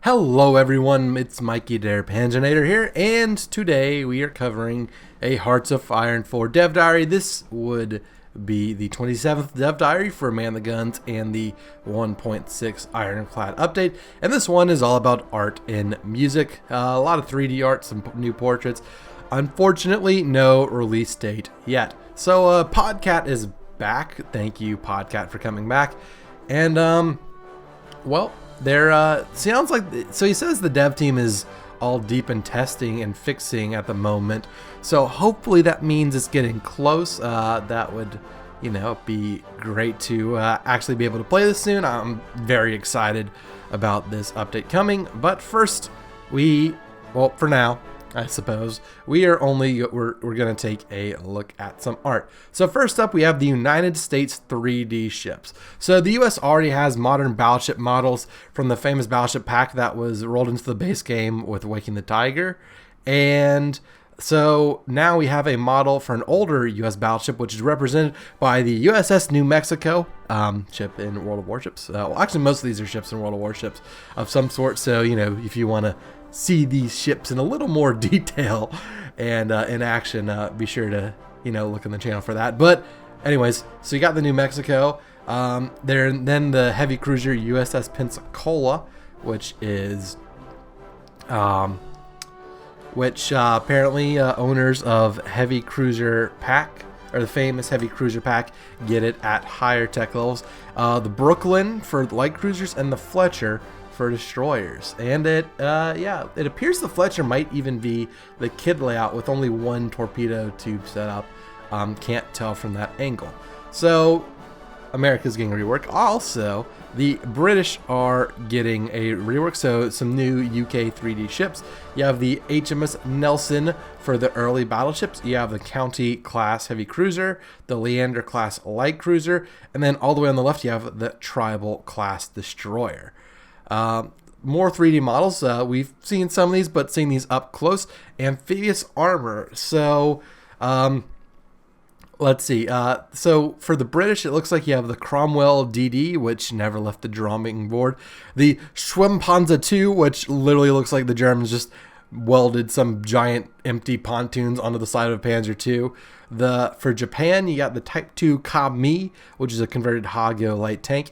Hello everyone, it's Mikey der Panzernator here, and today we are covering a Hearts of Iron 4 dev diary. This would be the 27th dev diary for Man the Guns and the 1.6 Ironclad update, and this one is all about art and music. A lot of 3D art, some new portraits. Unfortunately, no release date yet. So Podcat is back. Thank you, Podcat, for coming back. And well, there sounds like, so he says the dev team is all deep in testing and fixing at the moment, so hopefully that means it's getting close. That would, be great to actually be able to play this soon. I'm very excited about this update coming, but first well, for now, I suppose we're going to take a look at some art. So first up, we have the United States 3D ships. So the US already has modern battleship models from the famous battleship pack that was rolled into the base game with Waking the Tiger. And so now we have a model for an older US battleship, which is represented by the USS New Mexico ship in World of Warships. Well, actually, most of these are ships in World of Warships of some sort. So, if you want to see these ships in a little more detail and in action, be sure to look in the channel for that. But anyways, so you got the New Mexico, then the heavy cruiser USS Pensacola, which is apparently owners of heavy cruiser pack, or the famous heavy cruiser pack, get it at higher tech levels. The Brooklyn for light cruisers, and the Fletcher for destroyers. And it appears the Fletcher might even be the kit layout with only one torpedo tube set up. Can't tell from that angle. So America's getting a rework. Also, the British are getting a rework, so some new UK 3D ships. You have the HMS Nelson for the early battleships. You have the County class heavy cruiser, the Leander class light cruiser, and then all the way on the left you have the Tribal class destroyer. More 3D models. We've seen some of these, but seeing these up close. Amphibious armor. So let's see. So for the British, it looks like you have the Cromwell DD, which never left the drawing board. The Schwemmpanzer 2, which literally looks like the Germans just welded some giant empty pontoons onto the side of a Panzer 2. For Japan, you got the Type 2 Kami, which is a converted Hagyo light tank.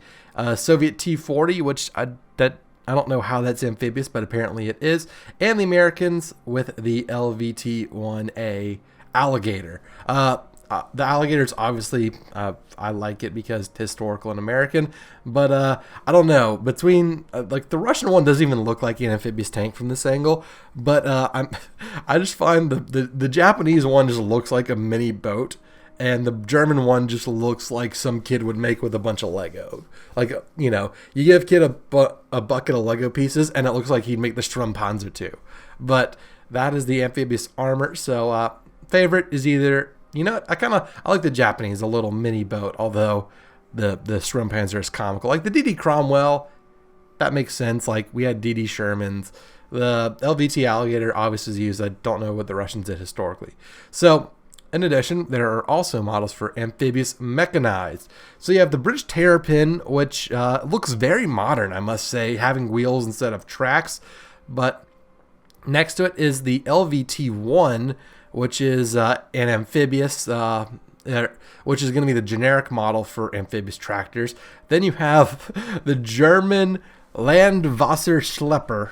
Soviet T-40, which I don't know how that's amphibious, but apparently it is. And the Americans with the LVT-1A Alligator. The Alligator's obviously, I like it because it's historical and American, but I don't know. Between, the Russian one doesn't even look like an amphibious tank from this angle, but I just find the Japanese one just looks like a mini boat, and the German one just looks like some kid would make with a bunch of Lego. You give kid a bucket of Lego pieces, and it looks like he'd make the Strumpanzer too. But that is the amphibious armor. So favorite is either, I like the Japanese, a little mini boat, although the Strumpanzer is comical. Like the DD Cromwell, that makes sense. Like we had DD Shermans. The LVT Alligator obviously is used. I don't know what the Russians did historically. So in addition, there are also models for amphibious mechanized. So you have the British Terrapin, which looks very modern, I must say, having wheels instead of tracks. But next to it is the LVT-1, which is an amphibious, which is going to be the generic model for amphibious tractors. Then you have the German Landwasserschlepper,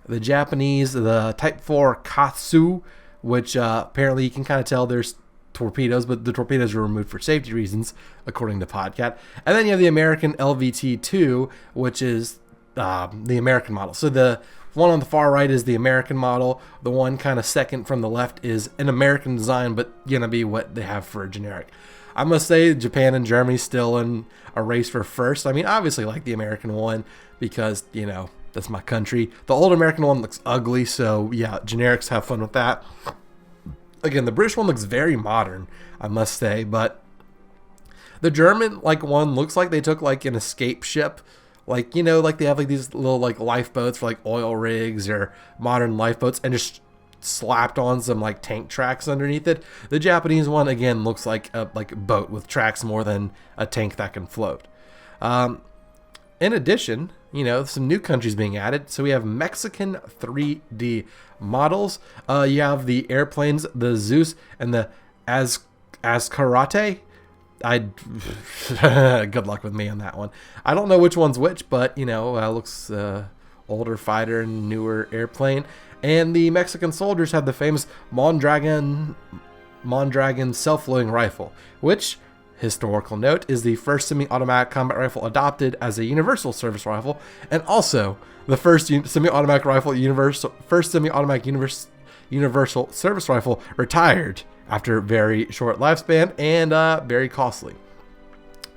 the Japanese, the Type 4 Katsu, which apparently you can kind of tell there's torpedoes, but the torpedoes were removed for safety reasons, according to Podcat. And then you have the American LVT-2, which is the American model. So the one on the far right is the American model. The one kind of second from the left is an American design, but going to be what they have for a generic. I must say Japan and Germany still in a race for first. I mean, obviously like the American one because, that's my country. The old American one looks ugly, so yeah, generics, have fun with that. Again, the British one looks very modern, I must say, but the German one looks like they took an escape ship, like they have these little lifeboats for oil rigs or modern lifeboats, and just slapped on some tank tracks underneath it. The Japanese one again looks like a boat with tracks more than a tank that can float. in addition, some new countries being added. So we have Mexican 3D models. You have the airplanes, the Zeus and the Ascarate. Good luck with me on that one. I don't know which one's which, but looks older fighter and newer airplane. And the Mexican soldiers have the famous Mondragon self-loading rifle, which, historical note, is the first semi-automatic combat rifle adopted as a universal service rifle, and also the first semi-automatic universal service rifle retired after very short lifespan and very costly.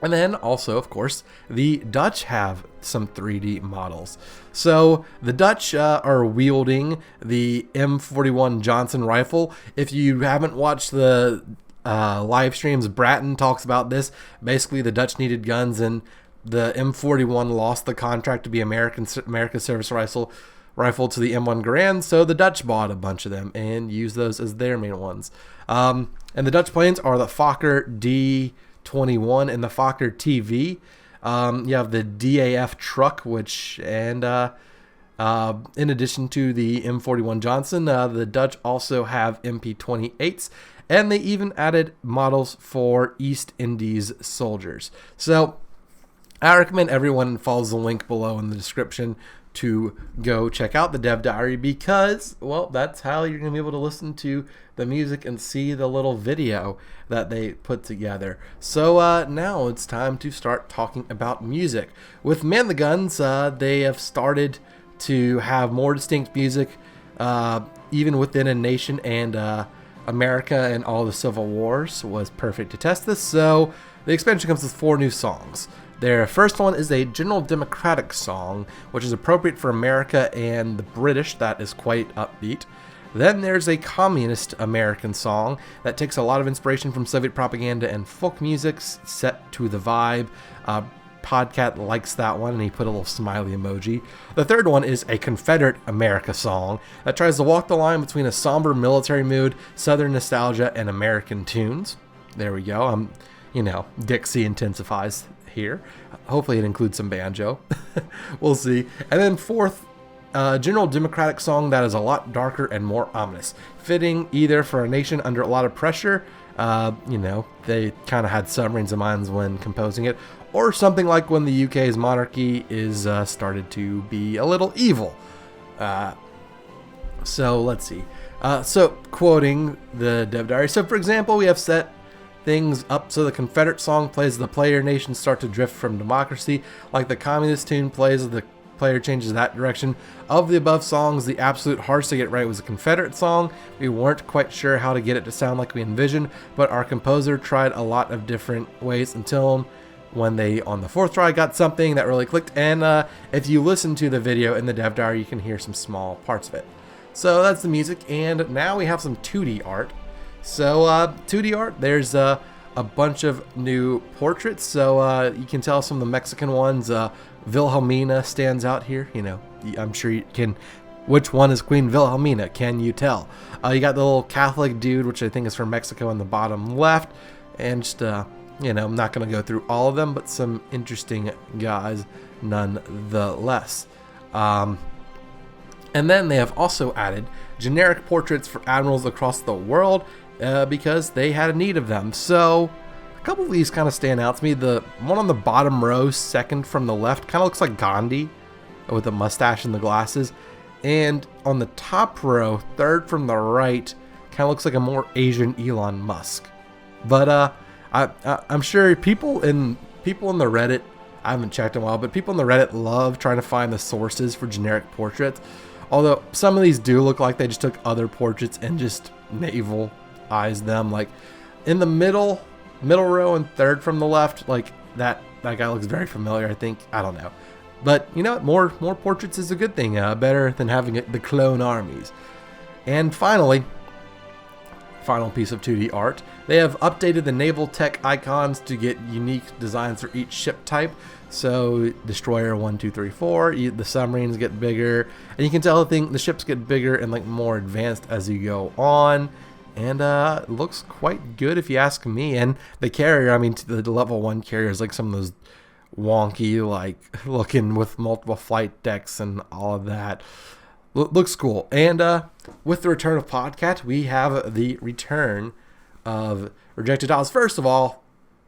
And then also, of course, the Dutch have some 3D models. So the Dutch are wielding the M41 Johnson rifle. If you haven't watched the live streams, Bratton talks about this. Basically, the Dutch needed guns, and the M41 lost the contract to be America's service rifle to the M1 Garand, so the Dutch bought a bunch of them and used those as their main ones. And the Dutch planes are the Fokker D21 and the Fokker TV. You have the DAF truck, in addition to the M41 Johnson, the Dutch also have MP28s, and they even added models for East Indies soldiers. So I recommend everyone follows the link below in the description to go check out the Dev Diary, because, well, that's how you're going to be able to listen to the music and see the little video that they put together. So now it's time to start talking about music. With Man the Guns, they have started to have more distinct music, even within a nation, and America and all the civil wars was perfect to test this. So the expansion comes with 4 new songs. Their first one is a general democratic song, which is appropriate for America and the British. That is quite upbeat. Then there's a communist American song that takes a lot of inspiration from Soviet propaganda and folk music set to the vibe. Podcat likes that one, and he put a little smiley emoji. The third one is a Confederate America song that tries to walk the line between a somber military mood, Southern nostalgia, and American tunes. There we go. Dixie intensifies here. Hopefully it includes some banjo. We'll see. And then fourth, general democratic song that is a lot darker and more ominous, fitting either for a nation under a lot of pressure, they kind of had submarines in mind when composing it, or something like when the UK's monarchy is started to be a little evil. So let's see. So quoting the Dev Diary. So for example, we have set things up so the Confederate song plays as the player nations start to drift from democracy, like the communist tune plays as the player changes that direction. Of the above songs, the absolute hardest to get right was a Confederate song. We weren't quite sure how to get it to sound like we envisioned, but our composer tried a lot of different ways until when they, on the 4th try, got something that really clicked. And if you listen to the video in the Dev Diary, you can hear some small parts of it. So that's the music, and now we have some 2D art. So 2D art, there's a bunch of new portraits. So you can tell some of the Mexican ones. Wilhelmina stands out here. I'm sure you can. Which one is Queen Wilhelmina? Can you tell? You got the little Catholic dude, which I think is from Mexico, in the bottom left. And just, I'm not going to go through all of them, but some interesting guys nonetheless. And then they have also added generic portraits for admirals across the world, because they had a need of them. So a couple of these kind of stand out to me. The one on the bottom row, second from the left, kind of looks like Gandhi with the mustache and the glasses. And on the top row, third from the right, kind of looks like a more Asian Elon Musk. But I'm sure people in the Reddit, I haven't checked in a while, but people in the Reddit love trying to find the sources for generic portraits. Although some of these do look like they just took other portraits and just naval-ized them. Like in the middle row and third from the left, like that guy looks very familiar, I think. I don't know. But you know what? More portraits is a good thing. Better than having the clone armies. And finally, final piece of 2D art. They have updated the naval tech icons to get unique designs for each ship type. So Destroyer 1, 2, 3, 4, the submarines get bigger, and you can tell the ships get bigger and like more advanced as you go on. And it looks quite good if you ask me. And the carrier, I mean, the level 1 carrier is like some of those wonky, like looking with multiple flight decks and all of that. Looks cool. And with the return of Podcat, we have the return of Rejected Tiles. First of all,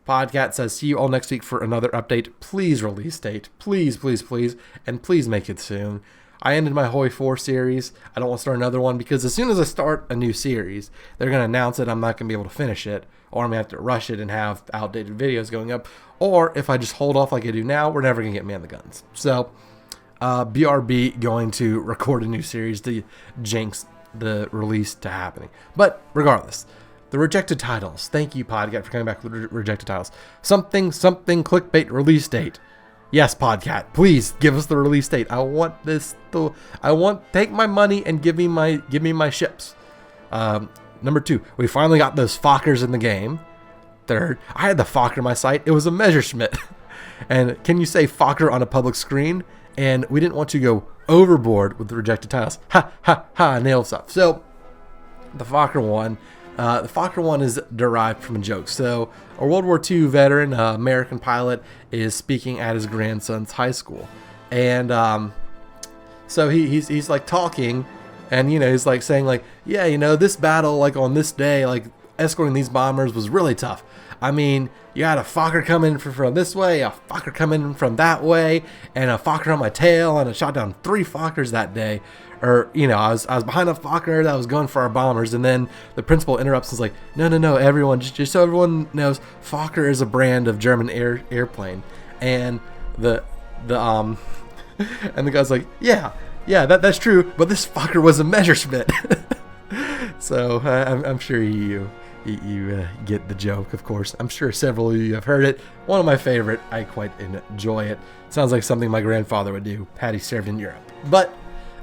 Podcat says, see you all next week for another update. Please release date. Please, please, please. And please make it soon. I ended my Hoi 4 series. I don't want to start another one because as soon as I start a new series, they're going to announce it. I'm not going to be able to finish it, or I'm going to have to rush it and have outdated videos going up. Or if I just hold off like I do now, we're never going to get me on the guns. So, BRB going to record a new series to jinx the release to happening. But regardless, the Rejected Titles. Thank you, Podcat, for coming back with Rejected Titles. Something clickbait release date. Yes, Podcat, please give us the release date. I want take my money and give me my ships. Number 2, we finally got those Fokkers in the game. 3rd, I had the Fokker in my sight. It was a Messerschmitt. And can you say Fokker on a public screen? And we didn't want to go overboard with the Rejected Titles. Ha, ha, ha, nailed stuff. So, the Fokker one. The Fokker one is derived from a joke. So, a World War II veteran, American pilot, is speaking at his grandson's high school. And so he's like talking, and he's like saying like, yeah, this battle like on this day, like escorting these bombers was really tough. I mean, you had a Fokker coming from this way, a Fokker coming from that way, and a Fokker on my tail, and I shot down 3 Fokkers that day. Or, I was behind a Fokker that was going for our bombers, and then the principal interrupts and is like, no, everyone, just so everyone knows, Fokker is a brand of German airplane. And the guy's like, yeah, that's true, but this Fokker was a Messerschmitt. So I'm sure you get the joke, of course. I'm sure several of you have heard it. One of my favorite. I quite enjoy it. Sounds like something my grandfather would do had he served in Europe.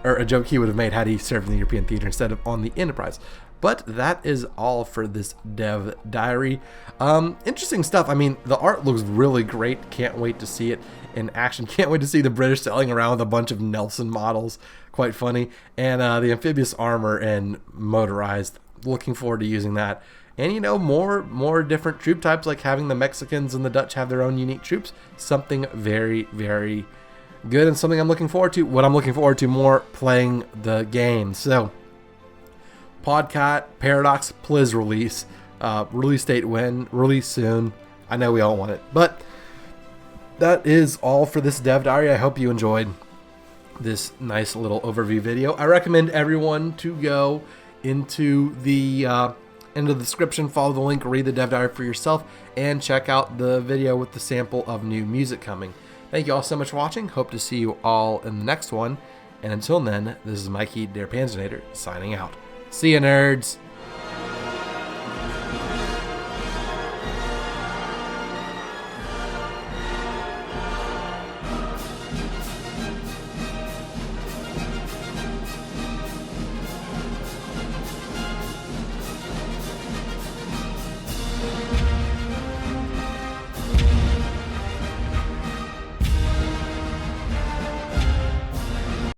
Or a joke he would have made had he served in the European theater instead of on the Enterprise. But that is all for this dev diary. Interesting stuff. I mean, the art looks really great. Can't wait to see it in action. Can't wait to see the British sailing around with a bunch of Nelson models. Quite funny. And the amphibious armor and motorized. Looking forward to using that. And more different troop types, like having the Mexicans and the Dutch have their own unique troops. Something very, very good, and something I'm looking forward to. What I'm looking forward to more, playing the game. So, Podcat, Paradox, please release. Release date when? Release soon. I know we all want it. But that is all for this dev diary. I hope you enjoyed this nice little overview video. I recommend everyone to go into the description, follow the link, read the dev diary for yourself, and check out the video with the sample of new music coming. Thank you all so much for watching. Hope to see you all in the next one. And until then, this is Mikey, der Panzernator, signing out. See ya, nerds!